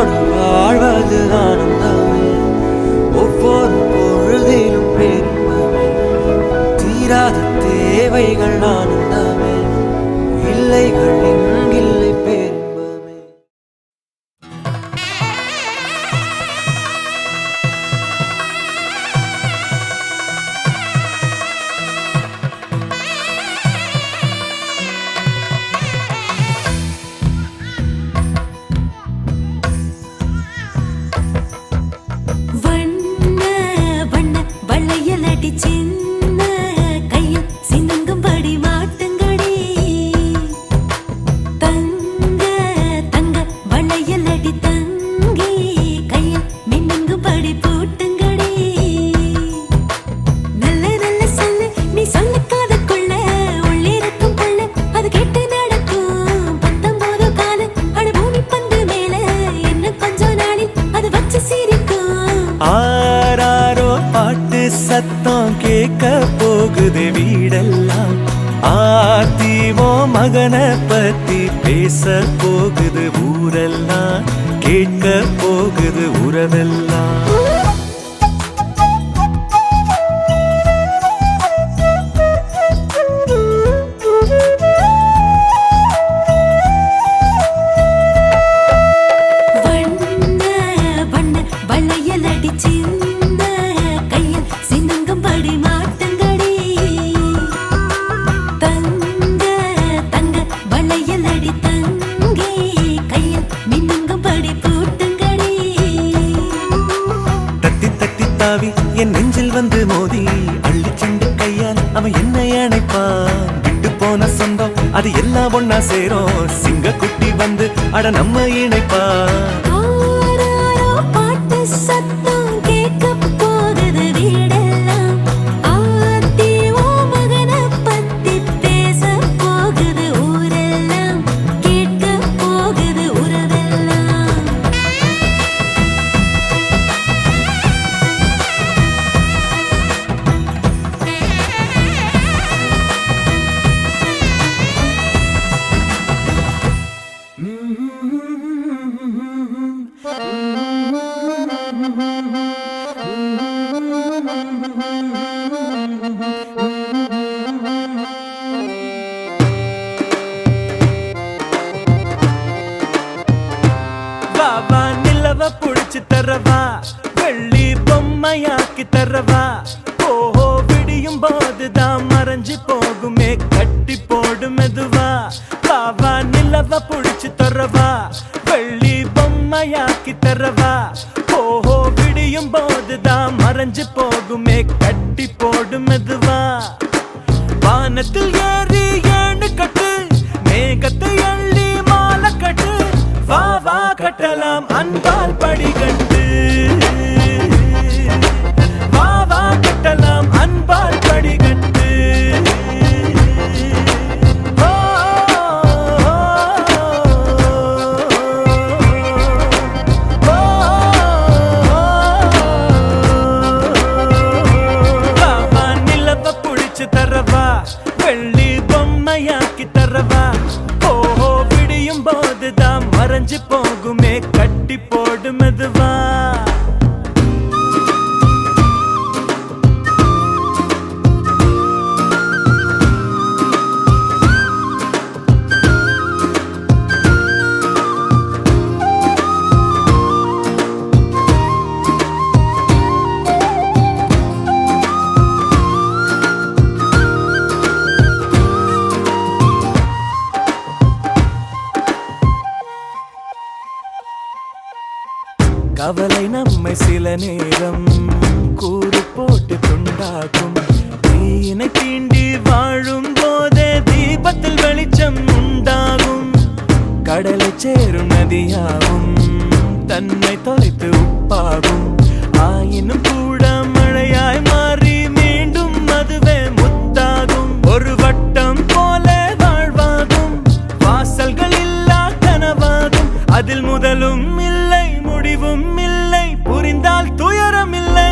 உன்னோடு வாழ்வது ஆனந்தமே, ஒவ்வொரு பொழுதிலும் பெரும்பமே, தீராத தேவைகள் ஆனந்தமே, இல்லைகள் இங்கில்லை பெரும்பமே. சின்ன கையில் சின்னங்கும்படி மாட்டுங்கடி, தங்க தங்க வளையல் அடி தங்கி கையில் மின்னுங்கும்படி பூட்டுங்கடி. நல்ல நல்ல சொல்லு நீ சொல்லுக்காதக்குள்ள உள்ளிருக்கும் பள்ள அது கேட்டு நடக்கும் 19 கால அட பூமி பந்து மேல என்ன கொஞ்ச நாளில் அது வச்சு சிரிக்கும். ஆராரோ பாட்டு சத்தம் கேட்க போகுது வீடெல்லாம், ஆத்திவோ மகனை பத்தி பேச போகுது ஊரெல்லாம், கேட்க போகுது உறவெல்லாம். வளையல் அடி சின்ன கையில் சின்னங்கும்படி மாட்டுங்கடி, தங்க தங்க வளையல் அடி தங்கி கையில் மின்னுங்கும்படி பூட்டுங்கடி. தட்டி தட்டி தாவி என் நெஞ்சில் வந்து மோதி அள்ளி செண்டு கையால் அவன் என்னை அணைப்பான். விட்டு போன சொந்தம் அது எல்லாம் ஒன்னா சேரும், சிங்க குட்டி வந்து அட நம்ம இணைப்பான். பாட்டு சத்தம் கேட்க போகுது வீடெல்லாம், ஆத்தி ஓ மகனை பத்தி பேச போகுது ஊரெல்லாம், கேட்க போகுது உறவெல்லாம். வா நிலவ புடிச்சு தரவா, வெள்ளி பொம்மையாக்கி தரவா, ஓஹோ விடியும் போதுதான் மறைஞ்சு போகுமே கட்டி போடு மெதுவா. வா நிலவ புடிச்சு தரவா, வெள்ளி பொம்மையாக்கி தரவா, ஓஹோ விடியும் போதுதான் மறைஞ்சு போகுமே கட்டி போடு மெதுவா. வானத்தில் ஏறி ஏணு கட்டு, மேகத்தை அள்ளி மாலை கட்டு, வா வா கட்டலாம் அன்பால் படிகட்டு, வா வா கட்டலாம் அன்பால் படிகட்டு. நிலவ புடிச்சு தரவா, வெள்ளி பொம்மையாக்கி தரவா, ஓஹோ விடியும் போதுதான் மறைஞ்சு போகுமே கட்டி போடு மெதுவா. கவலை நம்மை சில நேரம் கூறு போட்டு துண்டாக்கும், தீயினை தீண்டி வாழும் போதே தீபத்தில் வெளிச்சம் உண்டாகும். கடலை சேரும் நதியாகும், தன்னை தொலைத்து உப்பாகும், ஆயினும் கூட மழையாய் மாறி மீண்டும் அதுவே முத்தாகும். ஒரு வட்டம் போல வாழ்வாகும், வாசல்கள் இல்லா கனவாகும், அதில் முதலும் இல்லை முடிவும் இல்லை, புரிந்தால் துயரம் இல்லை.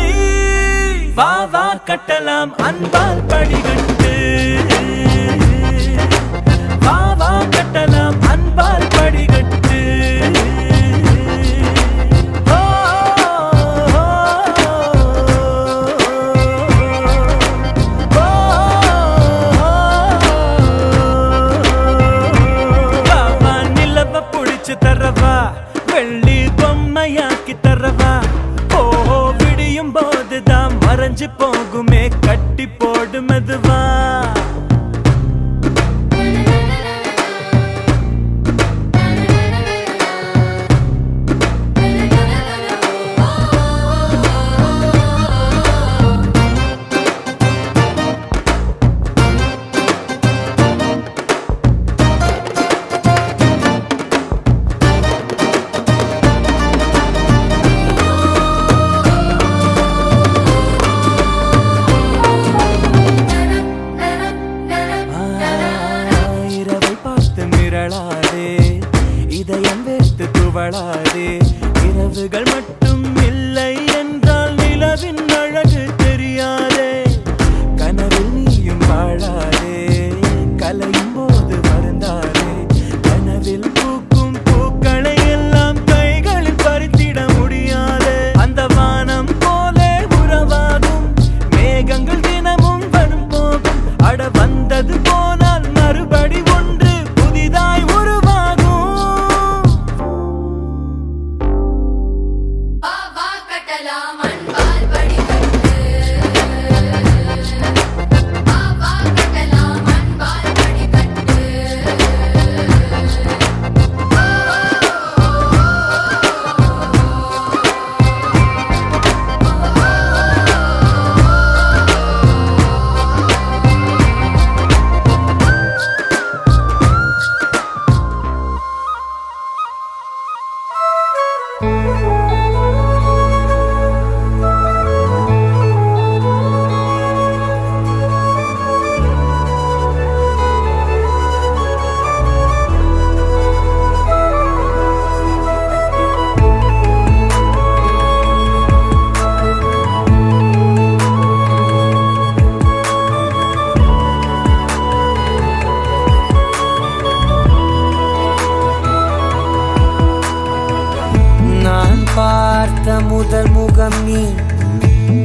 வா வா கட்டலாம் அன்பால் படிகட்டு, வா வா கட்டலாம் அன்பால் படிகட்டு. போடு மெதுவா. இரவை பார்த்து மிரளாதே, இதயம் வேர்த்து துவளாதே. இரவுகள் மட்டும் இல்லை என்றால் நிலவின் அழகு தெரியாதே. கனவில் நீயும் வாழாதே, கலையும் போது வருந்தாதே. கனவில் பூக்கும் பூக்களை எல்லாம் கைகளில் பறித்திட முடியாதே. அந்த வானம் போலே உறவாகும் மேகங்கள் தினமும் வரும் போகும். அட வந்தது போனால் மறுபடி ஒன்று புதிதாய் உருவாகும். பாவா கட்டலாம் அன்பால் படிக்கட்டு, பாவா கட்டலாம் அன்பால் படிக்கட்டு. நான் பார்த்த முதல் முகம் நீ,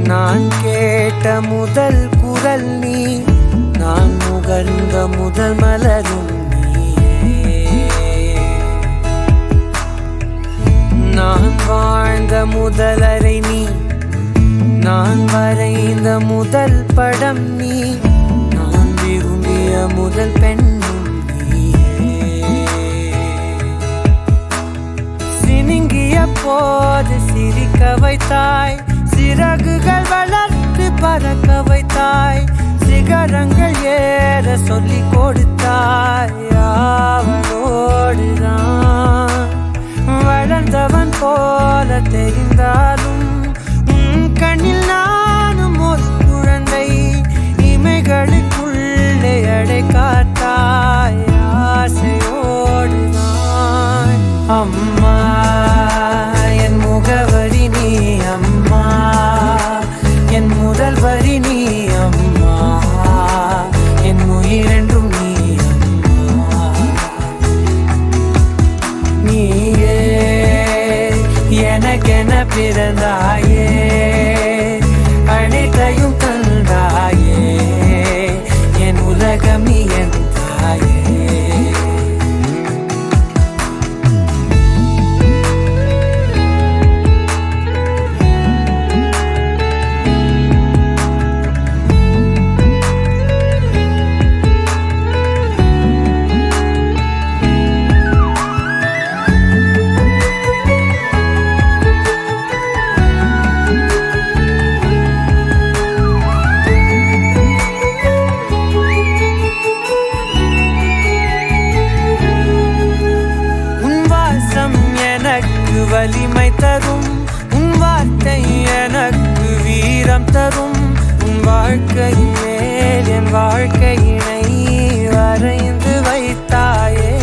நான் கேட்ட முதல் குரல் நீ, நான் முகர்ந்த முதல் மலரும் நீயே. நான் வாழ்ந்த முதல் அறை நீ, நான் வரைந்த முதல் படம் நீ, நான் விரும்பிய முதல் பெண்ணும் நீயே. சினுங்கிய போது சிரிக்க வைத்தாய், சிறகுகள் வளர்த்து பறக்க வைத்தாய். சிகரங்கள் ஏற சொல்லி கொடுத்தாய். அவனோடுதான் வளர்ந்தவன் போல தெரிந்தாலும் உன் கண்ணில் நானும் ஒரு குழந்தை. இமைகளுக்குள்ளே அடை காத்தாய் ஆசையோடுதான். அம்மா என் முகவரி நீ, அம்மா என் முதல் வரி நீ, அம்மா என் உயிரென்றும் நீ, அம்மா. நீயே எனக்கென பிறந்தாயே, அனைத்தையும் தந்தாயே. என் உலகம் நீ என் தாயே. வலிமை தரும் உன் வார்த்தை எனக்கு வீரம் தரும். உன் வாழ்க்கையின் மேல் என் வாழ்க்கையினை வரைந்து வைத்தாயே.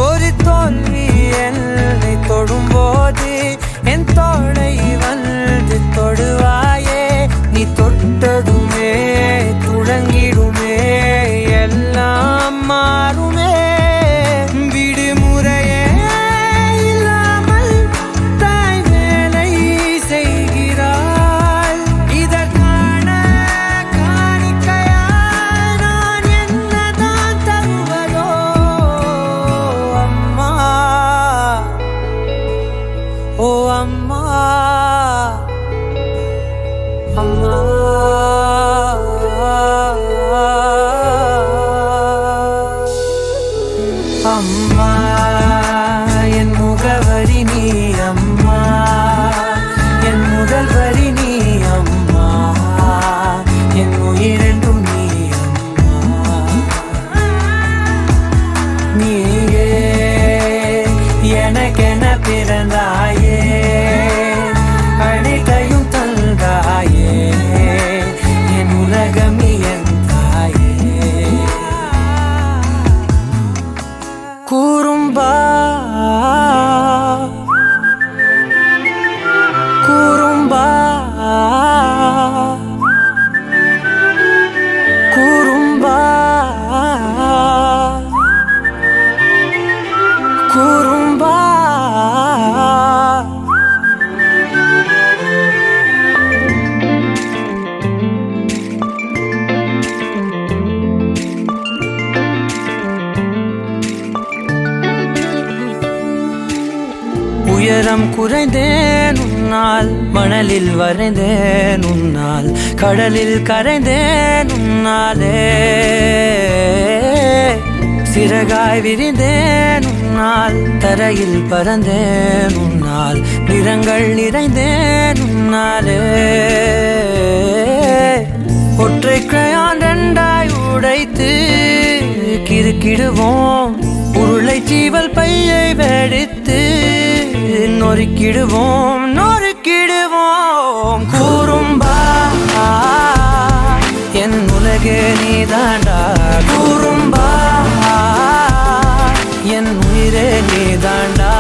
ஒரு தோல்வி என்னை தொடும்போது என் தோளை வந்து தொடுவாயே. நீ தொட்டதுமே துளங்கிடுமே, எல்லாம் மாறுமே. விடுமுறையே இல்லாமல் தாய் வேலை செய்கிறாள். இதற்கான காணிக்கையாய் இரண்டும் நீ அம்மா. நீயே எனக்கென பிறந்தாயே, அனைத்தையும் தந்தாயே, என் உலகம் நீ என் தாயே. கூறும்பா கூறும்பா கூறும்பா கூறும்பா. உயரம் குறைந்தேன் உன்னால், மணலில் வரைந்தேன் உன்னால், கடலில் கரைந்தேன் உன்னாலே. சிறகாய் விரிந்தேன் உன்னால், தரையில் பறந்தேன் உன்னால், நிறங்கள் நிறைந்தேன் உன்னாலே. ஒற்றை கிரையான் ரெண்டாய் உடைத்து கிறுக்கிடுவோம், உருளை சீவல் பையை வெடித்து நொறுக்கிடுவோம் நொறுக்கிடுவோம். கூறும்பா என் உலகே நீதாண்டா, கூறும்பா என் உயிரே நீதாண்டா,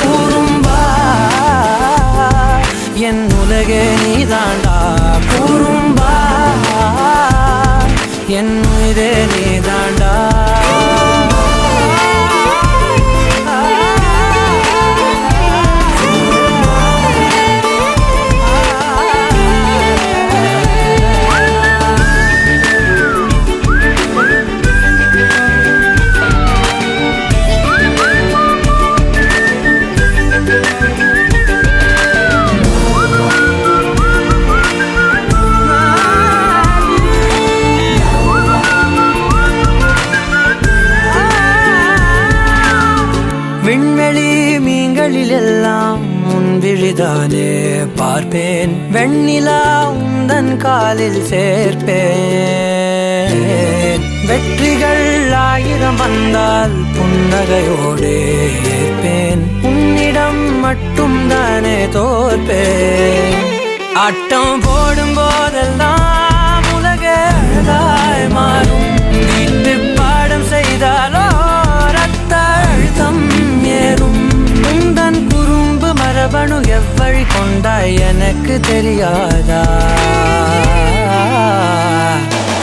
கூறும்பா என் உலகே நீதாண்டா, கூறும்பா என் உயிரே நீதாண்டா. விண்வெளி மீன்களில் எல்லாம் உன் விழிதானே பார்ப்பேன், வெண்ணிலா உந்தன் காலில் சேர்ப்பேன். வெற்றிகள் 1000 வந்தால் புன்னகையோடு ஏற்பேன், உன்னிடம் மட்டும் தானே தோற்பேன். ஆட்டம் போடும் போதெல்லாம் உலக அழகாய் மாறும், வீட்டு பாடம் செய்தாலோ ரத்த அழுத்தம் ஏறும். உந்தன் குறும்பு மரபணு எவ்வழி கொண்டாய் எனக்கு தெரியாதா?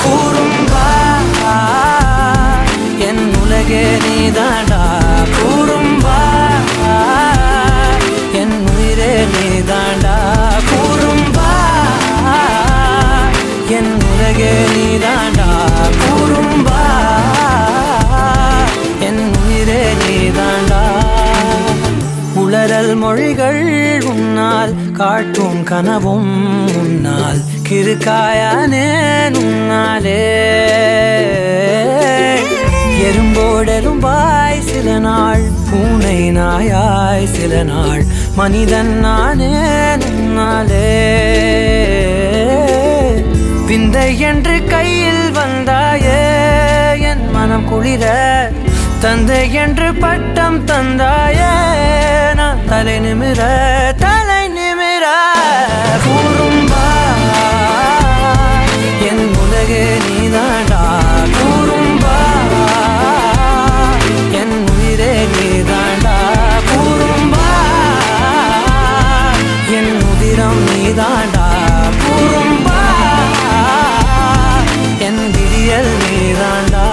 கூறும்பா என் உலகே நீதாண்டா, கூறும்பா என் உயிரே நீதாண்டா, கூறும்பா என் உலகே நீதாண்டா, கூறும்பா என் உயிரே நீதாண்டா. உளறல் மொழிகள் உன்னால், காட்டும் கனவும் உன்னால், கிறுக்காயானேன் உன்னாலே. எறும்போடெரும்பாய் சில நாள், பூனை நாயாய் சில நாள், மனிதன் நானே உன்னாலே. விந்தை என்று கையில் வந்தாயே என் மனம் குளிர, தந்தை என்று பட்டம் தந்தாயே நான் தலை நிமிர தலை நிமிர. கூறும்பா என் உலகே நீதாண்டா, கூறும்பா என் உயிரே நீதாண்டா, கூறும்பா என் உதிரம் நீதாண்டா, கூறும்பா என் விடியல் நீதாண்டா.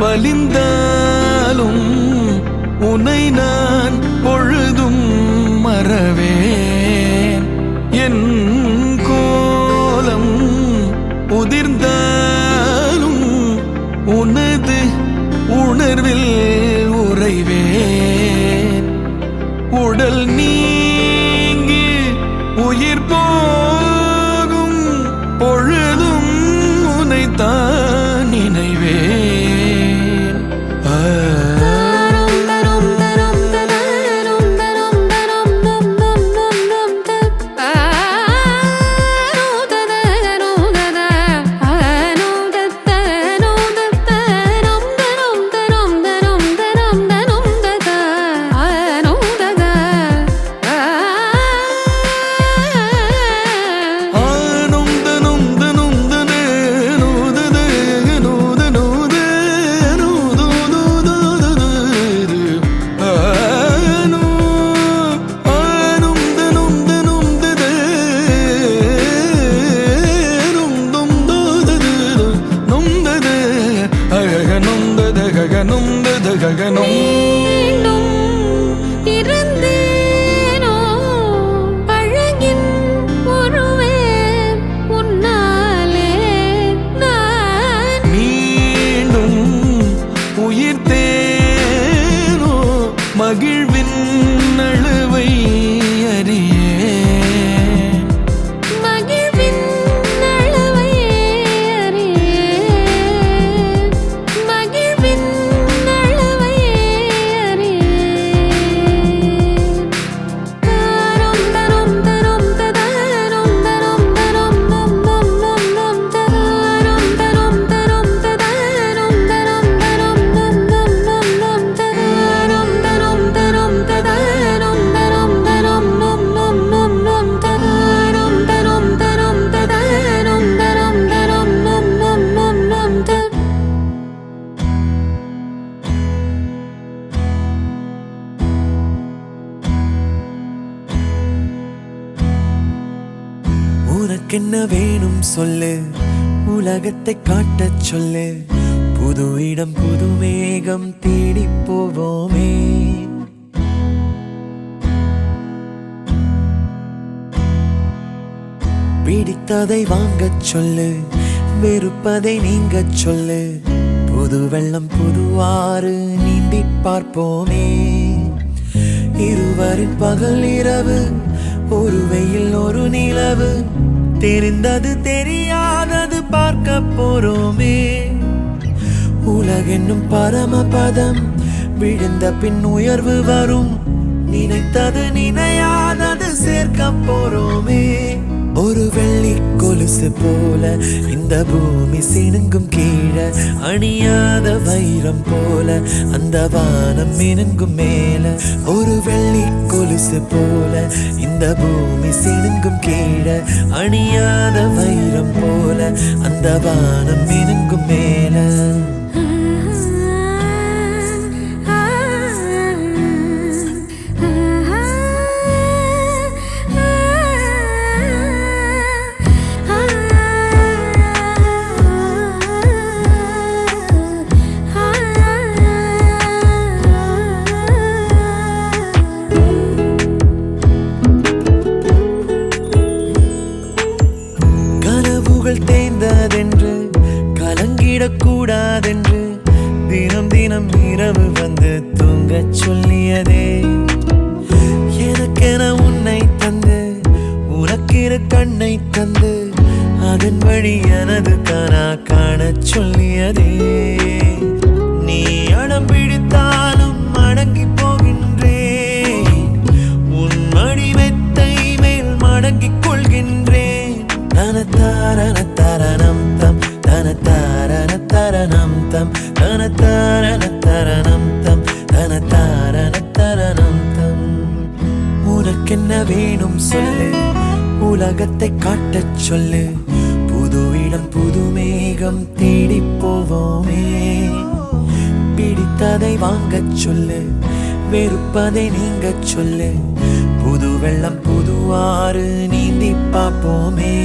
வலிந்தாலும் உனை நான் பொழுதும் மறவேன். என் கோலம் உதிர்ந்தாலும் உனது உணர்வில் உறைவேன். உடல் நீங்கி உயிர் போகும் பொழுதும் உனைத்தான் நினைவேன். இருந்தேனோ அழகின் ஒருவே உன்னாலே நான் மீண்டும் உயிர்த்தேனோ மகிழ்வின் அழுவை அறியேன். மகிழ்வின் அளவை அறியேன். மகிழ்வின் அளவை அறியேன். தரும் தரும் தரும் தரும் தரும் தரும் தம் தம் தம் தம் தரும் தரும் தரும் தரும் தரும் தரும் தம் தம் தம் தம் தரும் தரும் தரும் தரும் தரும் தரும் தம் தம் தம் தம் தரும் தரும் தரும் தரும் தரும் தரும் தம் தம் தம். உனக்கென்ன வேணும் சொல்லு, உலகத்தை காட்டச் சொல்லு. புது இடம் புது மேகம் தேடி போவோமே. பிடித்ததை வாங்கச் சொல்லு, வெறுப்பதை நீங்கச் சொல்லு. புது வெள்ளம் புது ஆறு நீந்தி பார்ப்போமே. இருவரின் பகல் இரவு, ஒரு வெயில் ஒரு நிலவு. தெரிந்தது தெரியாதது பார்க்க போறோமே. உலகென்னும் பரமபதம், விழுந்த பின் உயர்வு வரும். நினைத்தது நினையாதது சேர்க்க போறோமே. ஒரு வெள்ளி கொலுசு போல இந்த பூமி சினுங்கும் கீழே. அணியாத வைரம் போல அந்த வானம் மினுங்கும் மேல. ஒரு வெள்ளி கொலுசு போல இந்த பூமி சினுங்கும் கீழே. அணியாத வைரம் போல அந்த வானம் மினுங்கும் மேல. கனவுகள் தேய்ந்ததென்று கலங்கிடக்கூடாதென்று தினம் தினம் இரவு வந்து தூங்கச் சொல்லியதே. எனக்கென உன்னை தந்து உனக்கிரு கண்ணை தந்து அதன் வழி எனது கனா காணச் சொல்லியதே. நீ அடம் பிடித்தாலும் அடங்கி போகின்றேன். உன் மடி மெத்தை மேல் மடங்கிக் கொள்கின்றேன். தனத்தாரண தரணம் தம் தனத்தாரண தரணம் தம் தனத்தாரண தரணம் தம் தனத்தாரண தரணம் தம். உனக்கென்ன வேணும் சொல்லு, உலகத்தை காட்டச் சொல்லு. புது இடம் புது மேகம் தேடி போவோமே. பிடித்ததை வாங்கச் சொல்லு, வெறுப்பதை நீங்கச் சொல்லு. புது வெள்ளம் புது ஆறு நீந்தி பார்ப்போமே.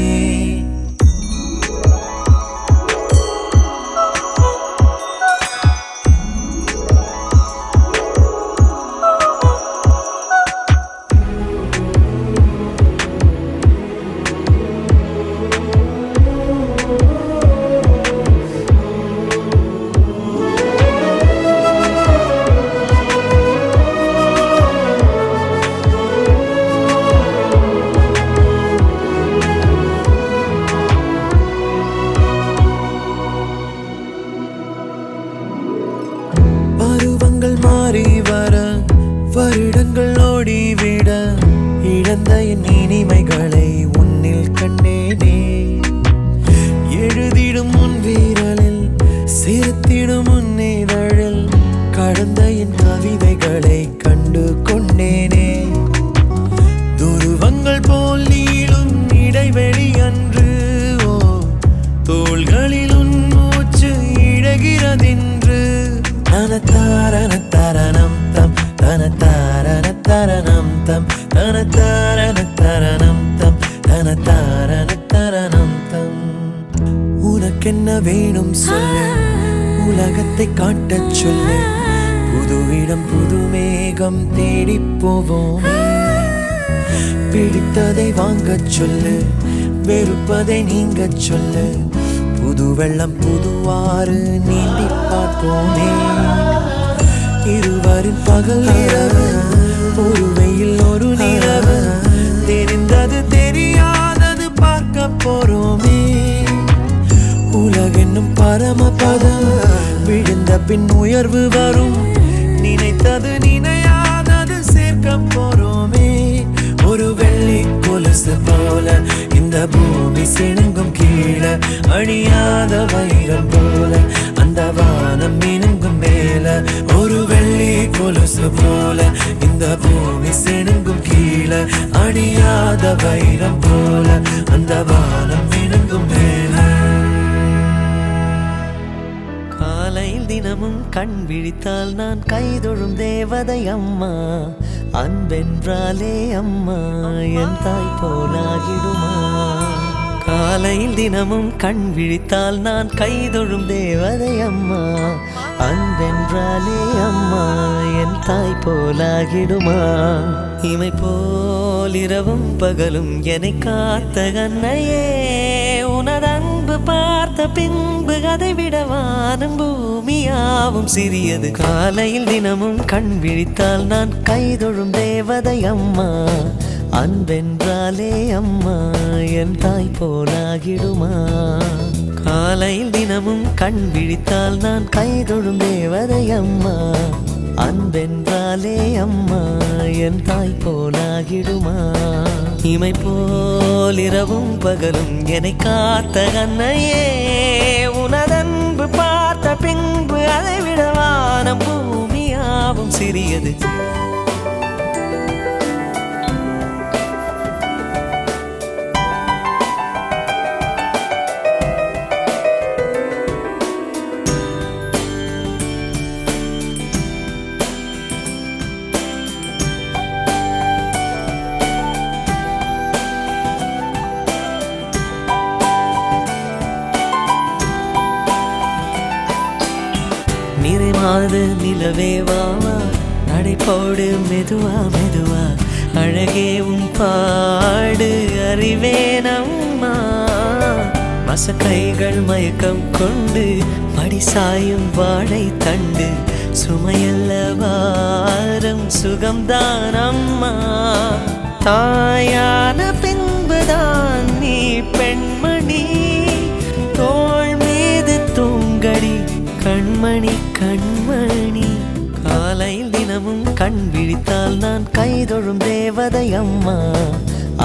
சிரித்திடும் முன் வீரலில் சிரித்திடும் முன்னேதழில் கடந்த என் கவிதைகளை கண்டு கொண்டேனே. துருவங்கள் போல் நீளும் இடைவெளி அன்று ஓ தோள்களில் உன் மூச்சு இழகிறதென்று. தனத்தாரண தரணம் தம் தனத்தாரண தரணம் தம் தனத்தாரண தரணம் தம் தனத்தாரண தரணம் தம். உனக்கென்ன வேணும் சொல்லு, உலகத்தை காட்டச் சொல்லு, புது இடம் புது மேகம் தேடி போவோம். பிடித்ததை வாங்கச் சொல்லு, வெறுப்பதை நீங்கச் சொல்லு, புது வெள்ளம் புதுவாறு நீந்தி பார்ப்போமே. இருவரின் பகல் இரவு, ஒரு வெயில் ஒரு நிலவு, தெரிந்தது தெரியாதது பார்க்க போறோமே. உலகென்னும் பரமபதம் விழுந்த பின் உயர்வு வரும், நினைத்தது நினையாதது சேர்க்க போறோமே. ஒரு வெள்ளி கொலுசு போல இந்த பூமி சிணுங்கும் கீழே, அழியாத வைரம் போல அந்த வானம் மினுங்கும் மேல. ஒரு வெள்ளி கொலுசு போல இந்த பூமி சிணுங்கும் கீழே, அழியாத வைரம் போல அந்த வானம் மினுங்கும் மேல. காலையில் தினமும் கண் விழித்தால் நான் கைதொழும் தேவதை அம்மா. அன்பென்றாலே அம்மா என் தாய் போலாகிடுமா. காலையில் தினமும் கண் விழித்தால் நான் கைதொழும் தேவதை அம்மா. அன்பென்றாலே அம்மா என் தாய் போலாகிடுமா. இமை போல் இரவும் பகலும் என்னை காத்த கண்ணையே, உனது அன்பு பார்த்த பின்பு அதை விட வானம் பூமியாவும் சிறியது. காலையில் தினமும் கண் விழித்தால் நான் கைதொழும் தேவதை அம்மா. அன்பென்றாலே அம்மா என் தாய் போலாகிடுமா. காலையில் தினமும் கண் விழித்தால் நான் கைதொழும் தேவதை அம்மா. அன்பென்றாலே அம்மா என் தாய் போலாகிடுமா. இமை போல் இரவும் பகலும் என்னை காத்த கண்ணையே, உனதன்பு பார்த்த பின்பு அதை விட வானம் பூமியாவும் சிறியது. நிறைமாது நிலவே வாவா, நடைபோடு மெதுவா மெதுவா, அழகே உன் பாடு அறிவேனம்மா. மசக்கைகள் மயக்கம் கொண்டு மடி சாயும் வாழை தண்டு, சுமையல்ல வாரம் சுகம்தான் அம்மா. தாயான பின்புதான் நீ பெண்மணி, தோள் மீது தூங்கடி கண்மணி கண்மணி. காலையில் தினமும் கண் விழித்தால் நான் கைதொழும் தேவதை அம்மா.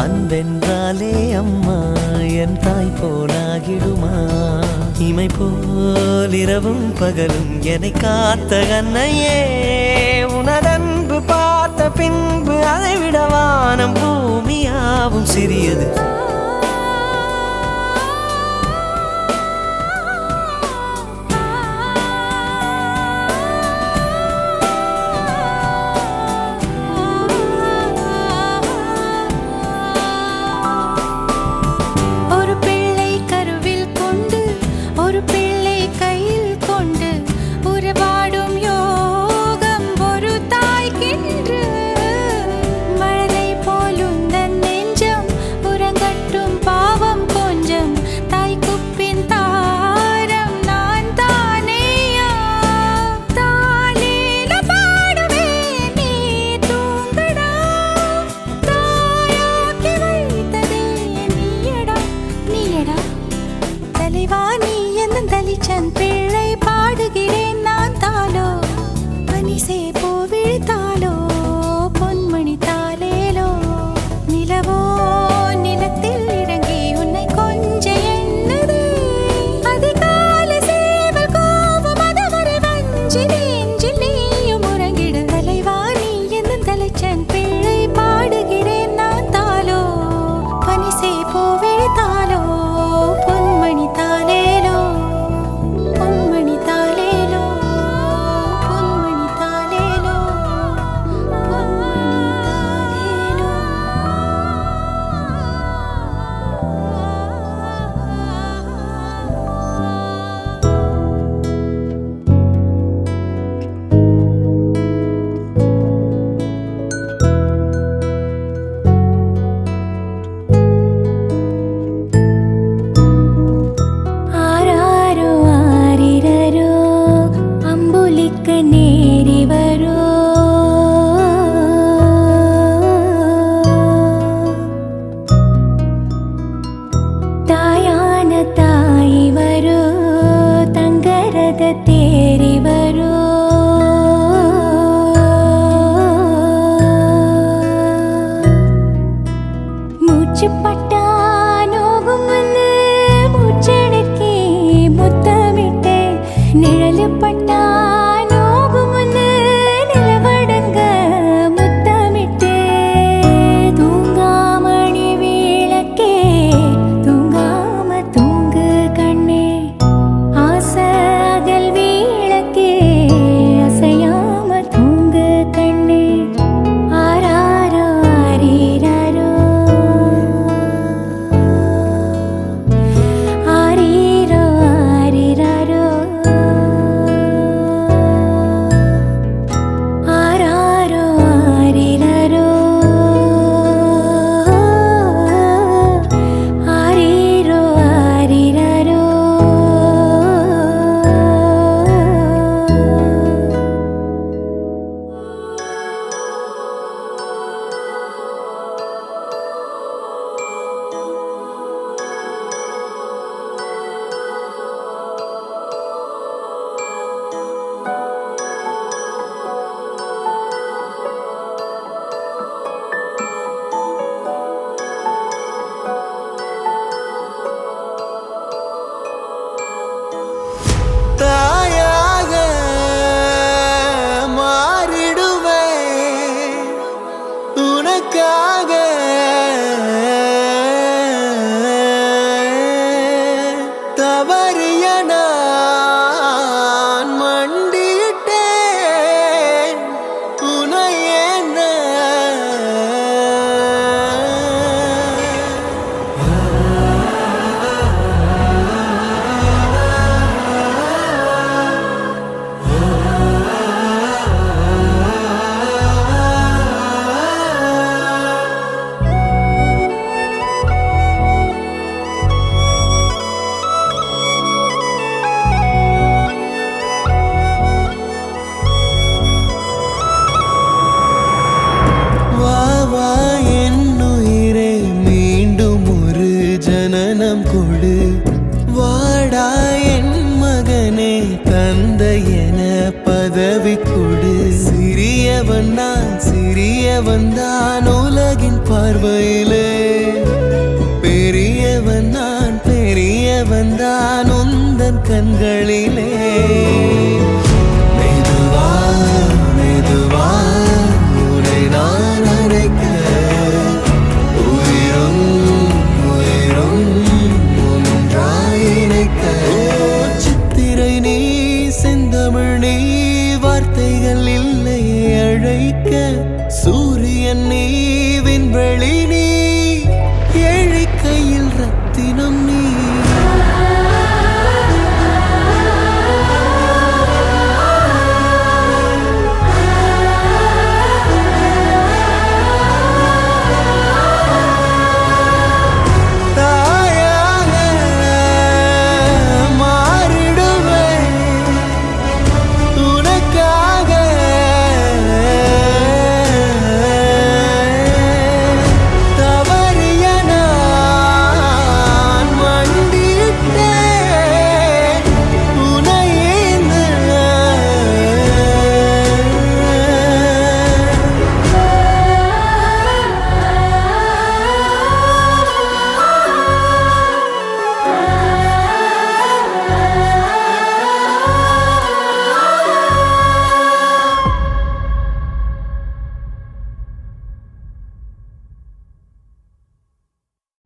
அன்பென்றாலே அம்மா என் தாய் போலாகிடுமா. இமை போல் இரவும் பகலும் என்னை காத்த கண்ணையே, உனதன்பு பார்த்த பின்பு அதை விட வானம் பூமியாவும் சிறியது. நிலவோ நிலத்தில் இறங்கி உன்னை கொஞ்ச எண்ணுதே, அது சிறியவன் தான் உலகின் பார்வையிலே, பெரியவன் தான் உந்தன் கண்களிலே. மெதுவா மெதுவா